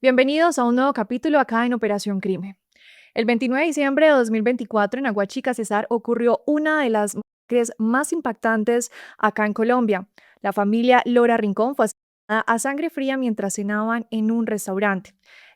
Bienvenidos a un nuevo capítulo acá en Operación Crimen. El 29 de diciembre de 2024 en Aguachica, Cesar, ocurrió una de las masacres más impactantes acá en Colombia. La familia Lora Rincón fue asesinada a sangre fría mientras cenaban en un restaurante.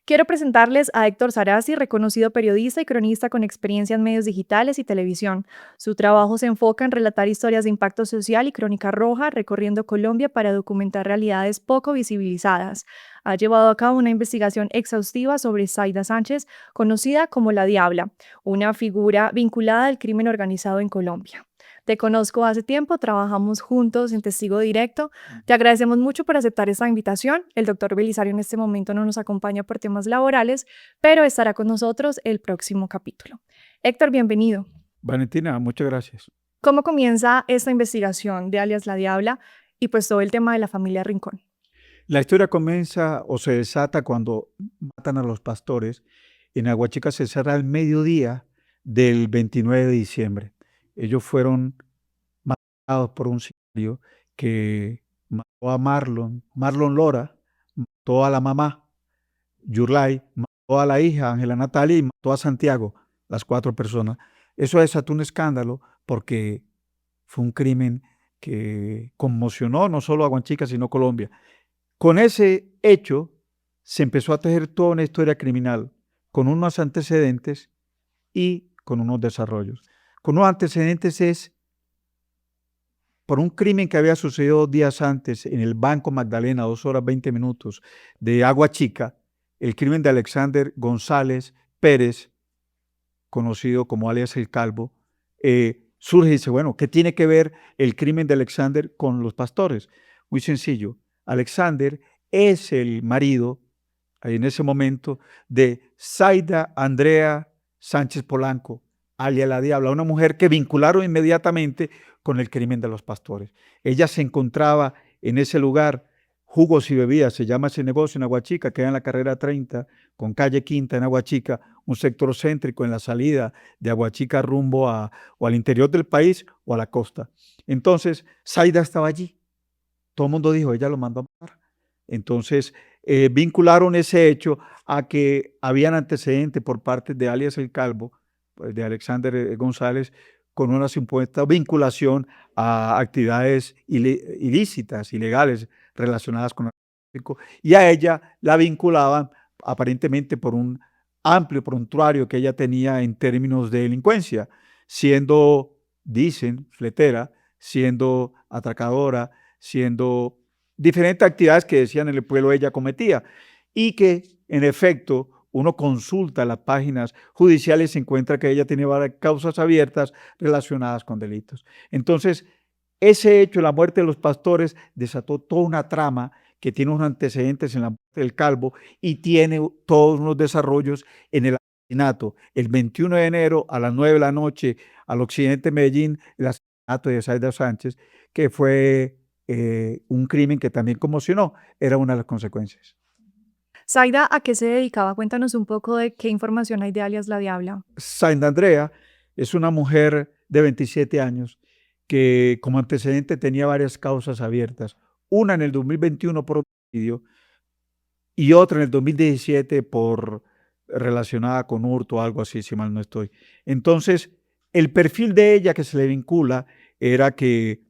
Quiero presentarles a Héctor Sarasi, reconocido periodista y cronista con experiencia en medios digitales y televisión. Su trabajo se enfoca en relatar historias de impacto social y crónica roja, recorriendo Colombia para documentar realidades poco visibilizadas. Ha llevado a cabo una investigación exhaustiva sobre Zaida Sánchez, conocida como La Diabla, una figura vinculada al crimen organizado en Colombia. Te conozco hace tiempo, trabajamos juntos en Testigo Directo. Te agradecemos mucho por aceptar esta invitación. El doctor Belisario en este momento no nos acompaña por temas laborales, pero estará con nosotros el próximo capítulo. Héctor, bienvenido. Valentina, muchas gracias. ¿Cómo comienza esta investigación de alias La Diabla y pues todo el tema de la familia Rincón? La historia comienza o se desata cuando matan a los pastores en Aguachica Cesar al mediodía del 29 de diciembre. Ellos fueron matados por un sicario que mató a Marlon Lora, mató a la mamá, Yurlay, mató a la hija, Ángela Natalia, y mató a Santiago, las 4 personas. Eso desató un escándalo porque fue un crimen que conmocionó no solo a Aguachica, sino Colombia. Con ese hecho se empezó a tejer toda una historia criminal, con unos antecedentes y con unos desarrollos. Con unos antecedentes es por un crimen que había sucedido 2 días antes en el Banco Magdalena, 2 horas 20 minutos de Aguachica, el crimen de Alexander González Pérez, conocido como alias El Calvo, surge y dice, bueno, ¿qué tiene que ver el crimen de Alexander con los pastores? Muy sencillo, Alexander es el marido, en ese momento, de Zaida Andrea Sánchez Polanco, alias La Diabla, una mujer que vincularon inmediatamente con el crimen de los pastores. Ella se encontraba en ese lugar, Jugos y Bebidas, se llama ese negocio en Aguachica, queda en la carrera 30, con calle Quinta en Aguachica, un sector céntrico en la salida de Aguachica rumbo o al interior del país o a la costa. Entonces, Zaida estaba allí. Todo el mundo dijo, ella lo mandó a matar. Entonces, vincularon ese hecho a que habían antecedentes por parte de alias El Calvo, pues, de Alexander González, con una supuesta vinculación a actividades ilícitas, ilegales, relacionadas con el narcotráfico, y a ella la vinculaban aparentemente por un amplio prontuario que ella tenía en términos de delincuencia, siendo, dicen, fletera, siendo atracadora, siendo diferentes actividades que decían en el pueblo ella cometía y que en efecto uno consulta las páginas judiciales y se encuentra que ella tenía varias causas abiertas relacionadas con delitos. Entonces, ese hecho, la muerte de los pastores, desató toda una trama que tiene unos antecedentes en la muerte del Calvo y tiene todos unos desarrollos en el asesinato. El 21 de enero a las 9 de la noche al occidente de Medellín, el asesinato de Zaida Sánchez, que fue un crimen que también conmocionó, era una de las consecuencias. Zaida, ¿a qué se dedicaba? Cuéntanos un poco de qué información hay de alias La Diabla. Zaida Andrea es una mujer de 27 años que como antecedente tenía varias causas abiertas. Una en el 2021 por homicidio y otra en el 2017 por relacionada con hurto o algo así, si mal no estoy. Entonces, el perfil de ella que se le vincula era que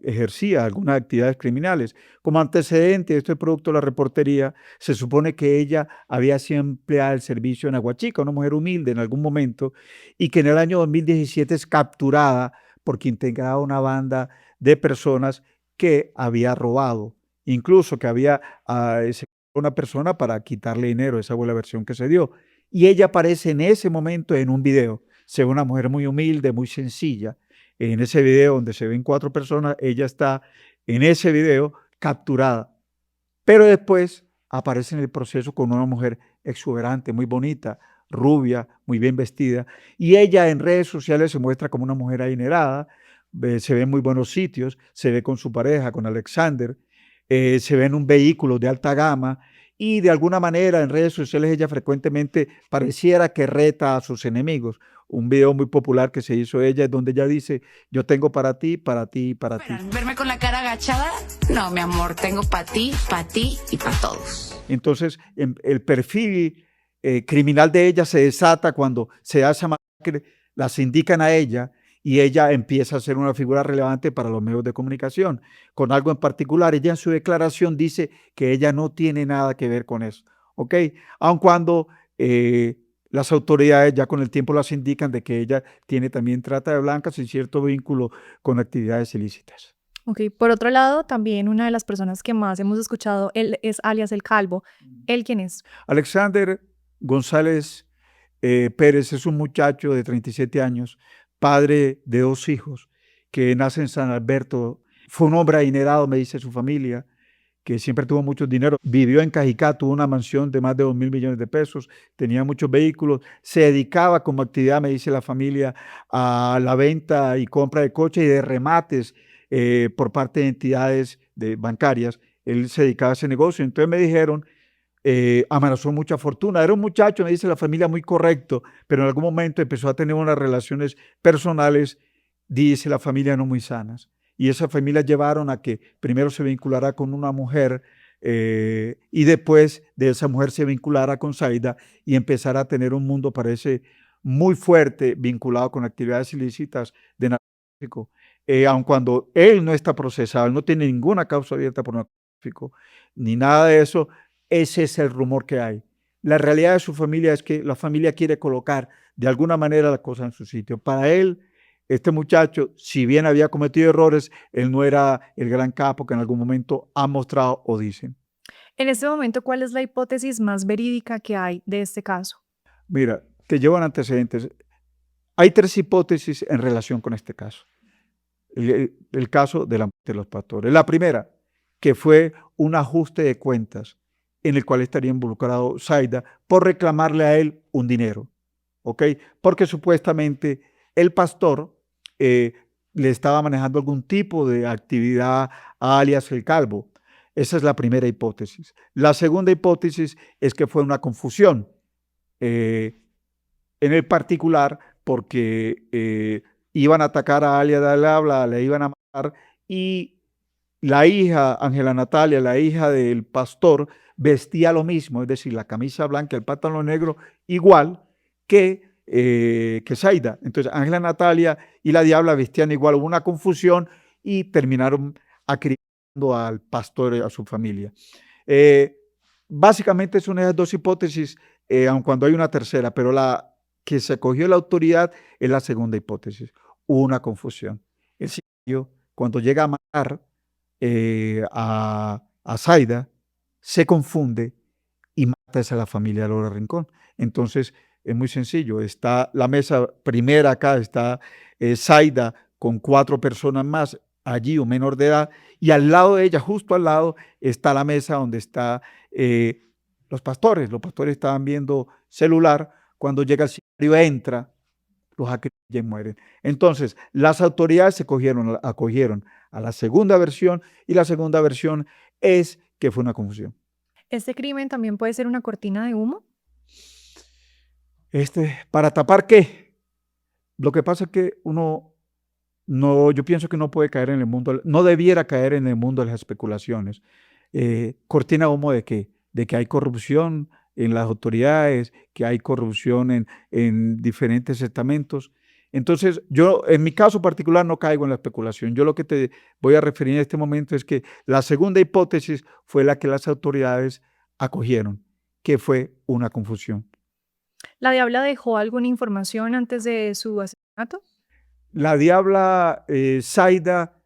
ejercía algunas actividades criminales. Como antecedente de este producto de la reportería, se supone que ella había sido empleada del servicio en Aguachica, una mujer humilde en algún momento, y que en el año 2017 es capturada porque integraba una banda de personas que había robado, incluso que había una persona para quitarle dinero, esa fue la versión que se dio. Y ella aparece en ese momento en un video, se ve una mujer muy humilde, muy sencilla. En ese video donde se ven 4 personas, ella está en ese video capturada. Pero después aparece en el proceso con una mujer exuberante, muy bonita, rubia, muy bien vestida. Y ella en redes sociales se muestra como una mujer adinerada, se ve en muy buenos sitios, se ve con su pareja, con Alexander, se ve en un vehículo de alta gama y de alguna manera en redes sociales ella frecuentemente pareciera que reta a sus enemigos. un video muy popular que se hizo ella, donde ella dice, yo tengo para ti, para ti y para ti. ¿Verme con la cara agachada? No, mi amor, tengo para ti y para todos. Entonces, el perfil criminal de ella se desata cuando se hace masacre, las indican a ella y ella empieza a ser una figura relevante para los medios de comunicación. Con algo en particular, ella en su declaración dice que ella no tiene nada que ver con eso, ¿ok? Aun cuando las autoridades ya con el tiempo las indican de que ella tiene también trata de blancas y cierto vínculo con actividades ilícitas. Ok, por otro lado, también una de las personas que más hemos escuchado, él es alias El Calvo. ¿Él quién es? Alexander González Pérez es un muchacho de 37 años, padre de 2 hijos, que nace en San Alberto. Fue un hombre adinerado, me dice su familia, que siempre tuvo mucho dinero. Vivió en Cajicá, tuvo una mansión de más de 2.000 millones de pesos, tenía muchos vehículos, se dedicaba como actividad, me dice la familia, a la venta y compra de coches y de remates por parte de entidades bancarias. Él se dedicaba a ese negocio. Entonces me dijeron, amenazó mucha fortuna. Era un muchacho, me dice la familia, muy correcto, pero en algún momento empezó a tener unas relaciones personales, dice la familia, no muy sanas. Y esas familias llevaron a que primero se vinculara con una mujer y después de esa mujer se vinculara con Zaida y empezara a tener un mundo, parece, muy fuerte vinculado con actividades ilícitas de narcotráfico. Aun cuando él no está procesado, él no tiene ninguna causa abierta por narcotráfico, ni nada de eso, ese es el rumor que hay. La realidad de su familia es que la familia quiere colocar de alguna manera la cosa en su sitio. Para él, este muchacho, si bien había cometido errores, él no era el gran capo que en algún momento ha mostrado o dicen. En este momento, ¿cuál es la hipótesis más verídica que hay de este caso? Mira, te llevan antecedentes. Hay 3 hipótesis en relación con este caso. El caso de la muerte de los pastores. La primera, que fue un ajuste de cuentas en el cual estaría involucrado Zaida por reclamarle a él un dinero, ¿ok? Porque supuestamente el pastor le estaba manejando algún tipo de actividad alias el Calvo. Esa es la primera hipótesis. La segunda hipótesis es que fue una confusión, en el particular porque iban a atacar a alias del Habla, le iban a matar y la hija, Ángela Natalia, la hija del pastor, vestía lo mismo, es decir, la camisa blanca, el pantalón negro, igual que Zaida. Entonces, Ángela Natalia y la diabla vestían igual, hubo una confusión y terminaron acribillando al pastor y a su familia. Básicamente son esas 2 hipótesis, aun cuando hay una tercera, pero la que se cogió la autoridad es la segunda hipótesis. Hubo una confusión. El sitio, cuando llega a matar a Zaida, se confunde y mata a la familia de Laura Rincón. Entonces, es muy sencillo. Está la mesa primera acá, está Zaida con 4 personas más, allí un menor de edad, y al lado de ella, justo al lado, está la mesa donde está los pastores. Los pastores estaban viendo celular. Cuando llega el sicario, entra, los acribilla y mueren. Entonces, las autoridades se acogieron a la segunda versión y la segunda versión es que fue una confusión. ¿Este crimen también puede ser una cortina de humo? ¿Para tapar qué? Lo que pasa es que yo pienso que no puede caer en el mundo, no debiera caer en el mundo de las especulaciones. ¿Cortina de humo de qué? De que hay corrupción en las autoridades, que hay corrupción en diferentes estamentos. Entonces, yo en mi caso particular no caigo en la especulación. Yo lo que te voy a referir en este momento es que la segunda hipótesis fue la que las autoridades acogieron, que fue una confusión. ¿La diabla dejó alguna información antes de su asesinato? La diabla Zaida,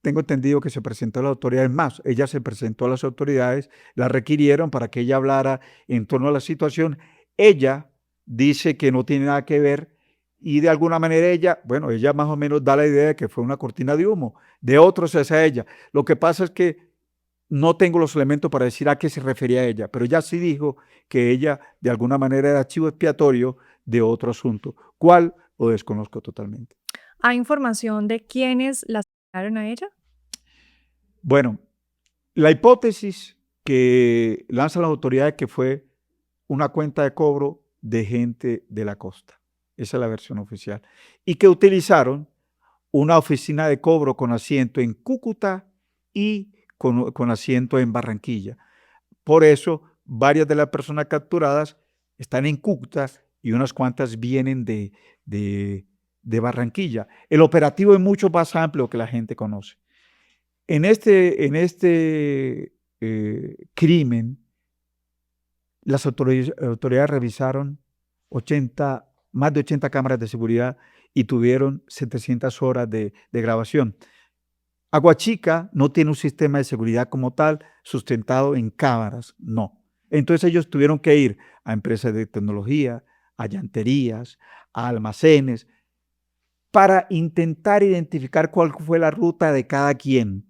tengo entendido que se presentó a las autoridades más. Ella se presentó a las autoridades, la requirieron para que ella hablara en torno a la situación. Ella dice que no tiene nada que ver y de alguna manera ella más o menos da la idea de que fue una cortina de humo. De otros es a ella. Lo que pasa es que no tengo los elementos para decir a qué se refería ella, pero ella sí dijo que ella de alguna manera era chivo expiatorio de otro asunto. ¿Cuál? Lo desconozco totalmente. ¿Hay información de quiénes la asesinaron a ella? Bueno, la hipótesis que lanzan las autoridades que fue una cuenta de cobro de gente de la costa. Esa es la versión oficial. Y que utilizaron una oficina de cobro con asiento en Cúcuta y con asiento en Barranquilla. Por eso, varias de las personas capturadas están en Cúcuta y unas cuantas vienen de Barranquilla. El operativo es mucho más amplio que la gente conoce. En este crimen, las autoridades revisaron más de 80 cámaras de seguridad y tuvieron 700 horas de grabación. Aguachica no tiene un sistema de seguridad como tal sustentado en cámaras, no. Entonces ellos tuvieron que ir a empresas de tecnología, a llanterías, a almacenes, para intentar identificar cuál fue la ruta de cada quien.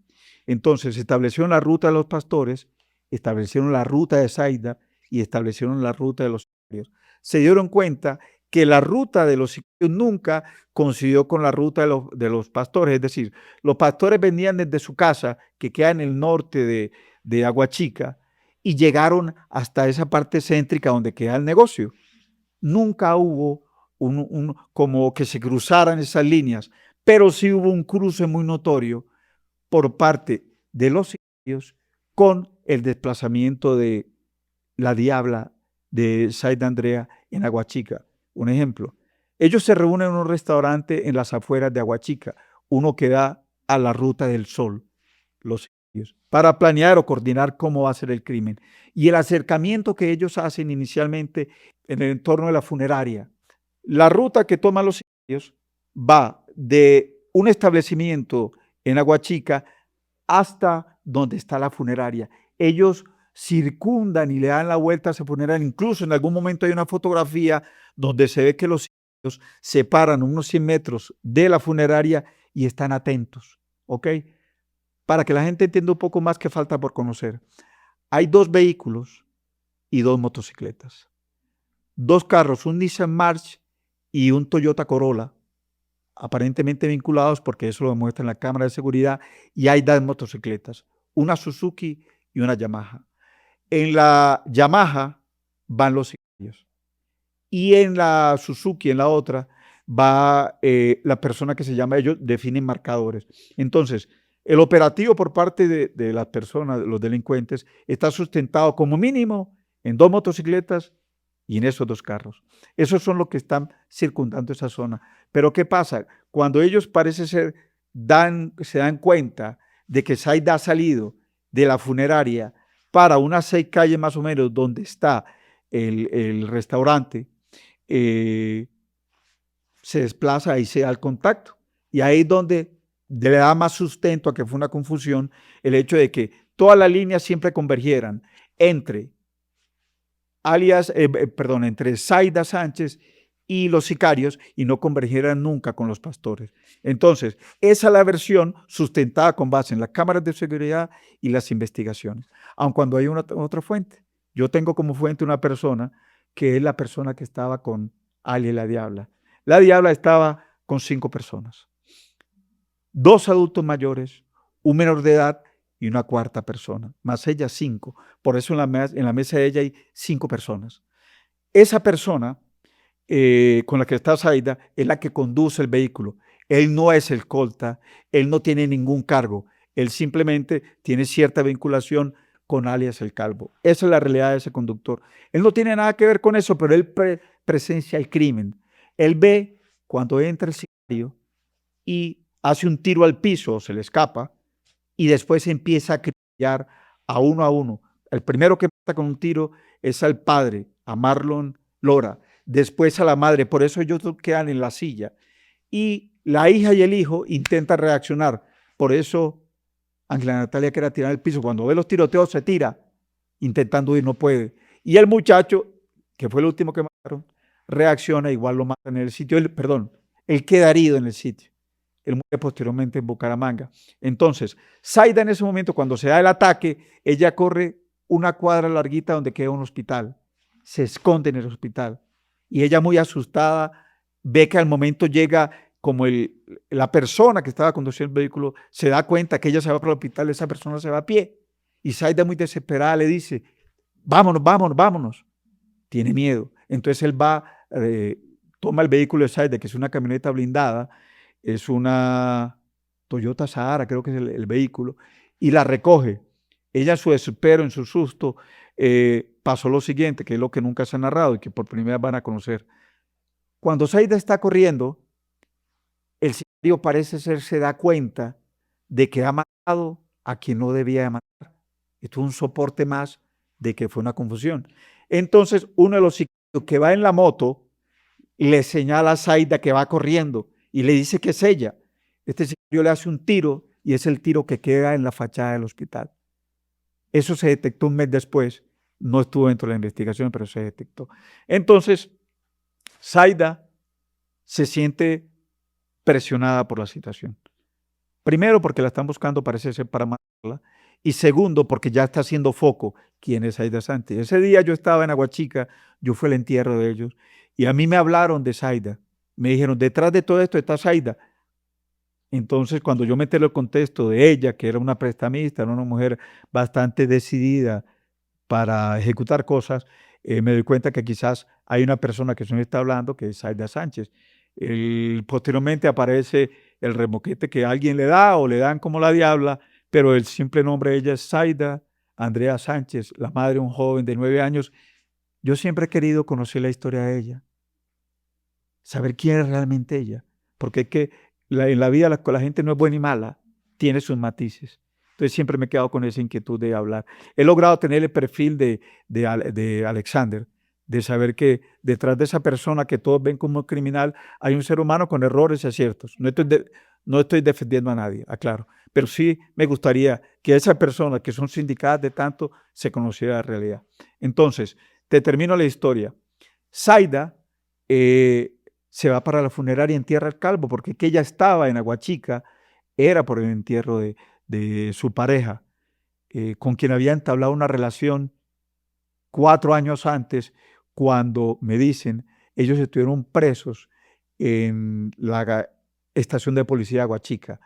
Entonces establecieron la ruta de los pastores, establecieron la ruta de Zaida y establecieron la ruta de los sicarios. Se dieron cuenta que la ruta de los sicarios nunca coincidió con la ruta de los pastores, es decir, los pastores venían desde su casa, que queda en el norte de Aguachica, y llegaron hasta esa parte céntrica donde queda el negocio. Nunca hubo como que se cruzaran esas líneas, pero sí hubo un cruce muy notorio por parte de los sicarios con el desplazamiento de la Diabla de Zaida Andrea en Aguachica. Un ejemplo, ellos se reúnen en un restaurante en las afueras de Aguachica, uno que da a la Ruta del Sol, los sicarios, para planear o coordinar cómo va a ser el crimen. Y el acercamiento que ellos hacen inicialmente en el entorno de la funeraria. La ruta que toman los sicarios va de un establecimiento en Aguachica hasta donde está la funeraria. Ellos circundan y le dan la vuelta a esa funeraria. Incluso en algún momento hay una fotografía donde se ve que los sicarios se paran unos 100 metros de la funeraria y están atentos, ¿ok? Para que la gente entienda un poco más que falta por conocer. Hay 2 vehículos y 2 motocicletas. 2 carros, un Nissan March y un Toyota Corolla, aparentemente vinculados porque eso lo muestra en la cámara de seguridad, y hay 2 motocicletas, una Suzuki y una Yamaha. En la Yamaha van los sicarios y en la Suzuki, en la otra, va la persona que se llama, ellos definen marcadores. Entonces, el operativo por parte de las personas, los delincuentes, está sustentado como mínimo en 2 motocicletas y en esos 2 carros. Esos son los que están circundando esa zona. Pero ¿qué pasa? Cuando ellos parece ser se dan cuenta de que Zaida ha salido de la funeraria para unas 6 calles más o menos donde está el restaurante, se desplaza y se da el contacto. Y ahí es donde le da más sustento a que fue una confusión el hecho de que todas las líneas siempre convergieran entre entre Zaida Sánchez y los sicarios y no convergieran nunca con los pastores. Entonces, esa es la versión sustentada con base en las cámaras de seguridad y las investigaciones, aun cuando hay otra fuente. Yo tengo como fuente una persona que es la persona que estaba con Ali la Diabla. La Diabla estaba con 5 personas, 2 adultos mayores, un menor de edad y una cuarta persona, más ella 5. Por eso en la mesa de ella hay 5 personas. Esa persona con la que está Zaida es la que conduce el vehículo. Él no es el escolta, él no tiene ningún cargo, él simplemente tiene cierta vinculación con alias el Calvo. Esa es la realidad de ese conductor. Él no tiene nada que ver con eso, pero él presencia el crimen. Él ve cuando entra el sicario y hace un tiro al piso, se le escapa, y después empieza a acribillar a uno. El primero que mata con un tiro es al padre, a Marlon Lora, después a la madre, por eso ellos quedan en la silla. Y la hija y el hijo intentan reaccionar, por eso Ángela Natalia quiere tirar al piso, cuando ve los tiroteos se tira, intentando ir, no puede. Y el muchacho, que fue el último que mataron, reacciona, igual lo matan en el sitio, él queda herido en el sitio. Él muere posteriormente en Bucaramanga. Entonces, Zaida en ese momento, cuando se da el ataque, ella corre una cuadra larguita donde queda un hospital. Se esconde en el hospital. Y ella, muy asustada, ve que al momento llega como la persona que estaba conduciendo el vehículo, se da cuenta que ella se va para el hospital, esa persona se va a pie. Y Zaida, muy desesperada, le dice, vámonos. Tiene miedo. Entonces él va toma el vehículo de Zaida, que es una camioneta blindada, es una Toyota Sahara, creo que es el vehículo, y la recoge. Ella en su desespero, en su susto, pasó lo siguiente, que es lo que nunca se ha narrado y que por primera vez van a conocer. Cuando Zaida está corriendo, el sicario parece ser, se da cuenta de que ha matado a quien no debía de matar. Esto es un soporte más de que fue una confusión. Entonces, uno de los sicarios que va en la moto le señala a Zaida que va corriendo y le dice que es ella. Este sicario le hace un tiro y es el tiro que queda en la fachada del hospital. Eso se detectó un mes después. No estuvo dentro de la investigación, pero se detectó. Entonces, Zaida se siente presionada por la situación. Primero, porque la están buscando, parece ser, para matarla. Y segundo, porque ya está haciendo foco quién es Zaida Sánchez. Ese día yo estaba en Aguachica, yo fui al entierro de ellos, y a mí me hablaron de Zaida. Me dijeron, detrás de todo esto está Zaida. Entonces, cuando yo me enteré el contexto de ella, que era una prestamista, era una mujer bastante decidida para ejecutar cosas, me doy cuenta que quizás hay una persona que se me está hablando, que es Zaida Sánchez. Posteriormente aparece el remoquete que alguien le da o le dan como la diabla, pero el simple nombre de ella es Zaida Andrea Sánchez, la madre de un joven de 9 años. Yo siempre he querido conocer la historia de ella, saber quién es realmente ella, porque es que en la vida la gente no es buena y mala, tiene sus matices. Entonces siempre me he quedado con esa inquietud de hablar. He logrado tener el perfil de Alexander, de saber que detrás de esa persona que todos ven como criminal hay un ser humano con errores y aciertos. No estoy defendiendo a nadie, aclaro, pero sí me gustaría que esas personas que son sindicadas de tanto se conociera la realidad. Entonces, te termino la historia. Zaida se va para la funeraria y entierra al calvo, porque que ella estaba en Aguachica era por el entierro de su pareja, con quien había entablado una relación 4 años antes, cuando me dicen, ellos estuvieron presos en la estación de policía de Aguachica.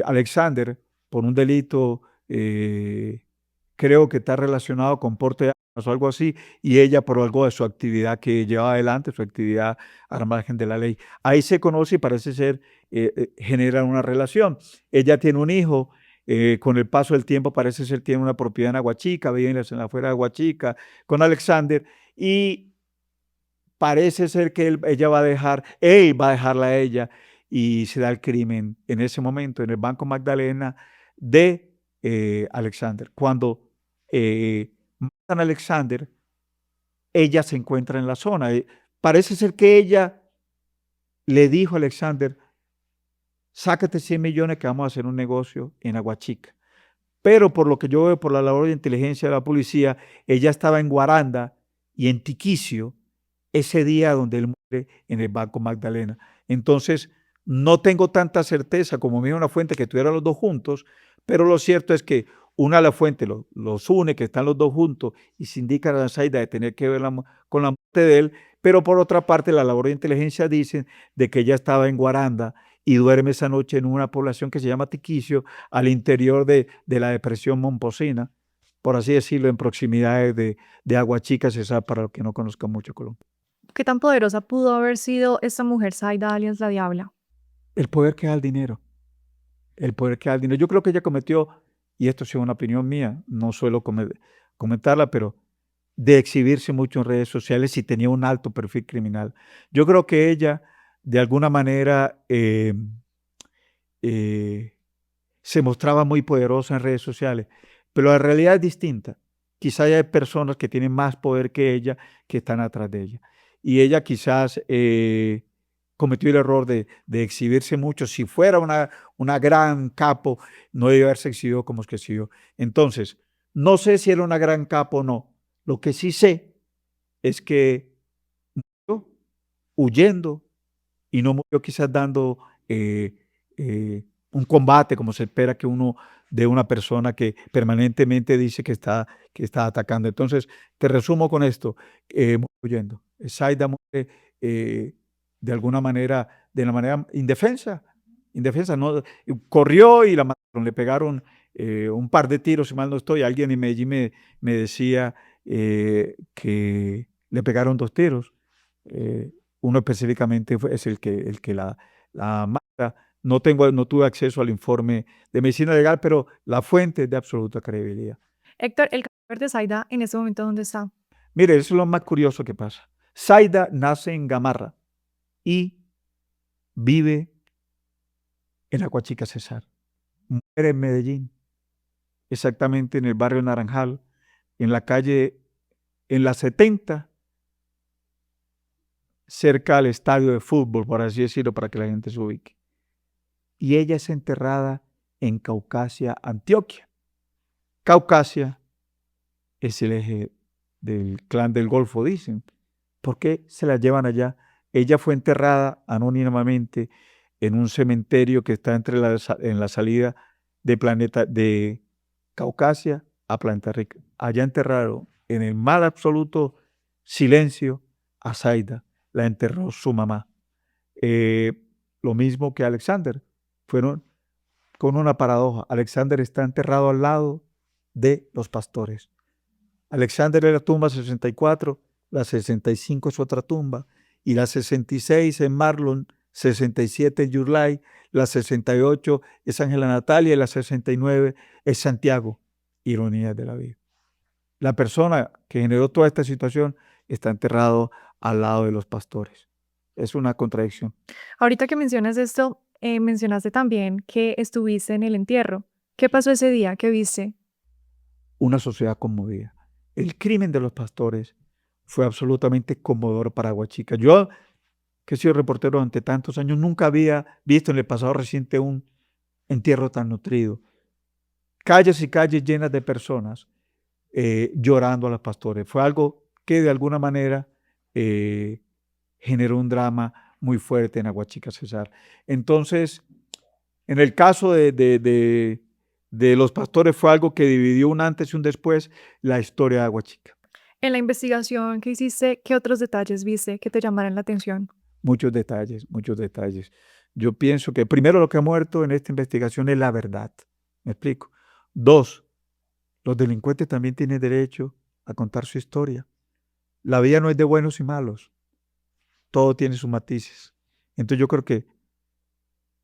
Alexander, por un delito, creo que está relacionado con porte de armas o algo así, y ella por algo de su actividad que lleva adelante, su actividad al margen de la ley. Ahí se conoce y parece ser, generan una relación. Ella tiene un hijo, con el paso del tiempo parece ser tiene una propiedad en Aguachica, vive en la afuera de Aguachica, con Alexander, y parece ser que él va a dejarla a ella, y se da el crimen en ese momento en el Banco Magdalena de Alexander. Cuando matan a Alexander, ella se encuentra en la zona. Parece ser que ella le dijo a Alexander, sácate 100 millones que vamos a hacer un negocio en Aguachica. Pero por lo que yo veo por la labor de inteligencia de la policía, ella estaba en Guaranda y en Tiquicio ese día donde él muere en el Banco Magdalena. Entonces, no tengo tanta certeza como me dijo una fuente que estuvieran los dos juntos, pero lo cierto es que una de las fuentes los une, que están los dos juntos, y se indica a la Zaida de tener que ver con la muerte de él, pero por otra parte la labor de inteligencia dice de que ella estaba en Guaranda y duerme esa noche en una población que se llama Tiquicio, al interior de la depresión momposina, por así decirlo, en proximidades de Aguachica, Cesar, para los que no conozcan mucho Colombia. ¿Qué tan poderosa pudo haber sido esta mujer Zaida alias la Diabla? El poder que da el dinero. El poder que da el dinero. Yo creo que ella cometió, y esto es una opinión mía, no suelo comentarla, pero de exhibirse mucho en redes sociales y tenía un alto perfil criminal. Yo creo que ella, de alguna manera, se mostraba muy poderosa en redes sociales, pero la realidad es distinta. Quizás hay personas que tienen más poder que ella, que están atrás de ella. Y ella quizás cometió el error de exhibirse mucho. Si fuera una gran capo, no debe haberse exhibido como es que exhibió. Entonces, no sé si era una gran capo o no. Lo que sí sé es que murió huyendo y no murió quizás dando un combate como se espera que uno de una persona que permanentemente dice que está atacando. Entonces, te resumo con esto, murió huyendo. Zaida muere de alguna manera, de la manera indefensa, no, corrió y la mataron, le pegaron un par de tiros, si mal no estoy. Alguien en Medellín me decía que le pegaron 2 tiros. Uno específicamente es el que la mata. No tuve acceso al informe de medicina legal, pero la fuente es de absoluta credibilidad. Héctor, el cadáver de Zaida en este momento, ¿dónde está? Mire, eso es lo más curioso que pasa. Zaida nace en Gamarra y vive en Aguachica Cesar. Muere en Medellín, exactamente en el barrio Naranjal, en la calle, en la 70, cerca al estadio de fútbol, por así decirlo, para que la gente se ubique. Y ella es enterrada en Caucasia, Antioquia. Caucasia es el eje del clan del Golfo, dicen. ¿Por qué se la llevan allá? Ella fue enterrada anónimamente en un cementerio que está en la salida de Caucasia a Planta Rica. Allá enterraron en el más absoluto silencio a Zaida. La enterró su mamá. Lo mismo que Alexander. Fueron con una paradoja. Alexander está enterrado al lado de los pastores. Alexander es la tumba 64, la 65 es otra tumba, y la 66 en Marlon, 67 en Yurlay, la 68 es Ángela Natalia y la 69 es Santiago. Ironía de la vida. La persona que generó toda esta situación está enterrado al lado de los pastores. Es una contradicción. Ahorita que mencionas esto, mencionaste también que estuviste en el entierro. ¿Qué pasó ese día? ¿Qué viste? Una sociedad conmovida. El crimen de los pastores fue absolutamente conmovedor para Aguachica. Yo, que he sido reportero durante tantos años, nunca había visto en el pasado reciente un entierro tan nutrido. Calles y calles llenas de personas llorando a los pastores. Fue algo que de alguna manera generó un drama muy fuerte en Aguachica Cesar. Entonces, en el caso de los pastores fue algo que dividió un antes y un después la historia de Aguachica. En la investigación que hiciste, ¿qué otros detalles viste que te llamaran la atención? Muchos detalles, muchos detalles. Yo pienso que primero lo que ha muerto en esta investigación es la verdad. ¿Me explico? Dos, los delincuentes también tienen derecho a contar su historia. La vida no es de buenos y malos. Todo tiene sus matices. Entonces yo creo que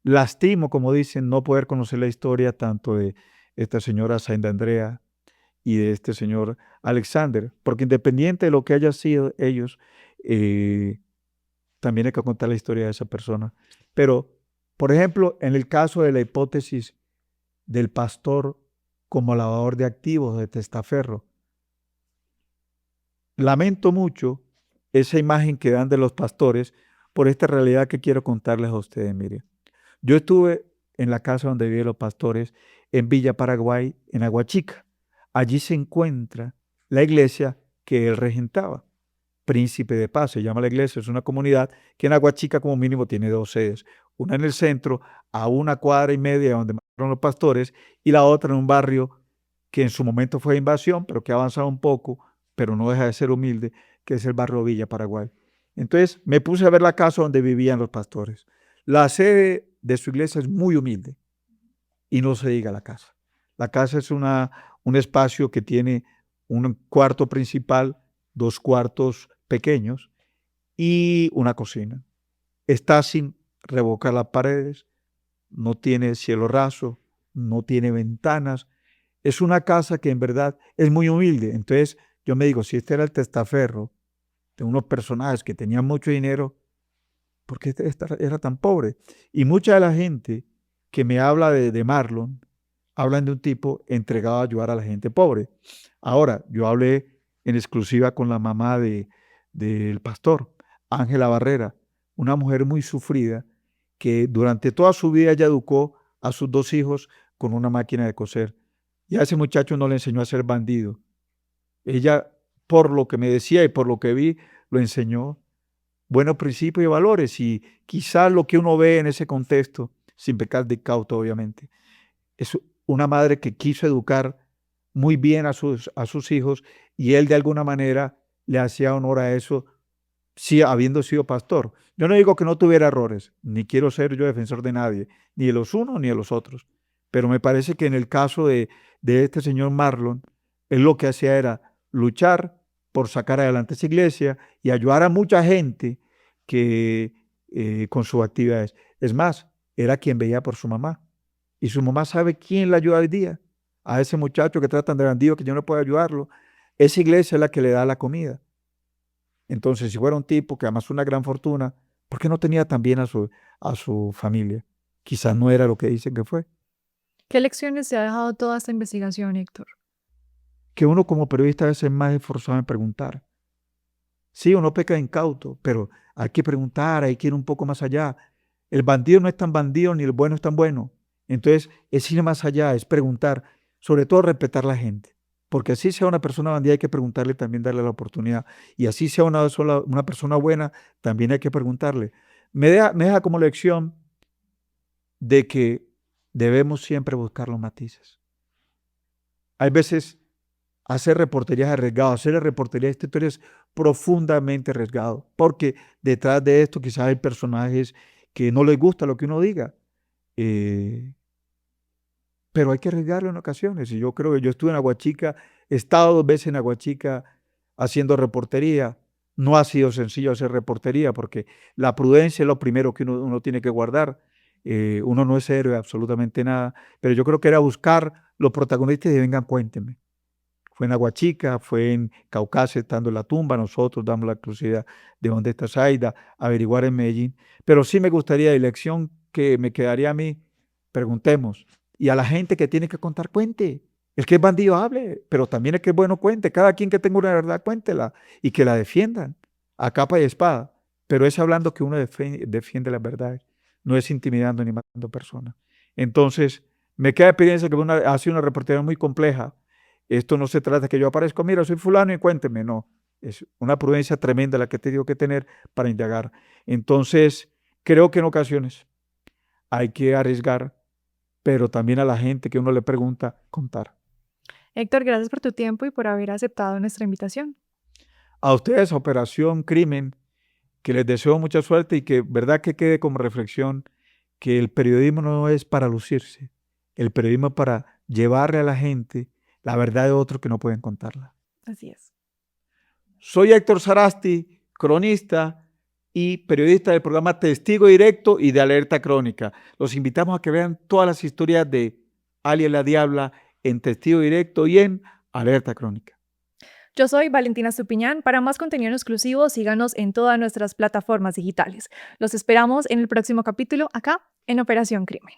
lastimo, como dicen, no poder conocer la historia tanto de esta señora Saint Andrea y de este señor Alexander, porque independiente de lo que haya sido ellos, también hay que contar la historia de esa persona. Pero, por ejemplo, en el caso de la hipótesis del pastor como lavador de activos, de testaferro, lamento mucho esa imagen que dan de los pastores por esta realidad que quiero contarles a ustedes. Mire, yo estuve en la casa donde viven los pastores en Villa Paraguay, en Aguachica. Allí se encuentra la iglesia que él regentaba. Príncipe de Paz se llama la iglesia, es una comunidad que en Aguachica como mínimo tiene 2 sedes, una en el centro, a 1,25 cuadras donde mataron los pastores, y la otra en un barrio que en su momento fue invasión, pero que ha avanzado un poco, pero no deja de ser humilde, que es el barrio Villa Paraguay. Entonces me puse a ver la casa donde vivían los pastores. La sede de su iglesia es muy humilde, y no se diga la casa. La casa es un espacio que tiene un cuarto principal, 2 cuartos pequeños y una cocina. Está sin revocar las paredes, no tiene cielo raso, no tiene ventanas. Es una casa que en verdad es muy humilde. Entonces yo me digo, si este era el testaferro de unos personajes que tenían mucho dinero, ¿por qué este era tan pobre? Y mucha de la gente que me habla de Marlon, hablan de un tipo entregado a ayudar a la gente pobre. Ahora, yo hablé en exclusiva con la mamá del pastor, Ángela Barrera, una mujer muy sufrida que durante toda su vida ella educó a sus 2 hijos con una máquina de coser. Y a ese muchacho no le enseñó a ser bandido. Ella, por lo que me decía y por lo que vi, lo enseñó buenos principios y valores, y quizás lo que uno ve en ese contexto, sin pecar de cauto obviamente, es una madre que quiso educar muy bien a sus hijos, y él de alguna manera le hacía honor a eso, sí, habiendo sido pastor. Yo no digo que no tuviera errores, ni quiero ser yo defensor de nadie, ni de los unos ni de los otros, pero me parece que en el caso de este señor Marlon, él lo que hacía era luchar por sacar adelante esa iglesia y ayudar a mucha gente que con sus actividades. Es más, era quien veía por su mamá. Y su mamá sabe quién la ayuda hoy día. A ese muchacho que tratan de bandido, que yo no puedo ayudarlo. Esa iglesia es la que le da la comida. Entonces, si fuera un tipo que amasó una gran fortuna, ¿por qué no tenía también a su familia? Quizás no era lo que dicen que fue. ¿Qué lecciones te ha dejado toda esta investigación, Héctor? Que uno como periodista a veces es más esforzado en preguntar. Sí, uno peca incauto, pero hay que preguntar, hay que ir un poco más allá. El bandido no es tan bandido ni el bueno es tan bueno. Entonces, es ir más allá, es preguntar, sobre todo respetar a la gente. Porque así sea una persona bandida, hay que preguntarle, también darle la oportunidad. Y así sea una persona buena, también hay que preguntarle. Me deja como lección de que debemos siempre buscar los matices. Hay veces hacer reportería es arriesgado, hacer la reportería de esta historia es profundamente arriesgado, porque detrás de esto quizás hay personajes que no les gusta lo que uno diga, eh, pero hay que arriesgarlo en ocasiones. Y yo creo que yo estuve en Aguachica, he estado 2 veces en Aguachica haciendo reportería. No ha sido sencillo hacer reportería porque la prudencia es lo primero que uno tiene que guardar. Uno no es héroe absolutamente nada, pero yo creo que era buscar los protagonistas y vengan, cuéntenme. Fue en Aguachica, fue en Caucasia, estando en la tumba, nosotros damos la exclusividad de dónde está Zaida, averiguar en Medellín. Pero sí me gustaría, y lección que me quedaría a mí, preguntemos. Y a la gente que tiene que contar, cuente. El que es bandido hable, pero también el que es bueno cuente. Cada quien que tenga una verdad, cuéntela y que la defiendan a capa y espada. Pero es hablando que uno defiende las verdades, no es intimidando ni matando personas. Entonces, me queda experiencia que ha sido una reportería muy compleja. Esto no se trata de que yo aparezca, mira, soy fulano y cuénteme, no. Es una prudencia tremenda la que te digo que tener para indagar. Entonces, creo que en ocasiones hay que arriesgar, pero también a la gente que uno le pregunta, contar. Héctor, gracias por tu tiempo y por haber aceptado nuestra invitación. A ustedes, Operación Crimen, que les deseo mucha suerte y que verdad que quede como reflexión que el periodismo no es para lucirse, el periodismo es para llevarle a la gente la verdad de otros que no pueden contarla. Así es. Soy Héctor Sarasti, cronista y periodista del programa Testigo Directo y de Alerta Crónica. Los invitamos a que vean todas las historias de Alias la Diabla en Testigo Directo y en Alerta Crónica. Yo soy Valentina Stupiñán. Para más contenido exclusivo, síganos en todas nuestras plataformas digitales. Los esperamos en el próximo capítulo acá en Operación Crimen.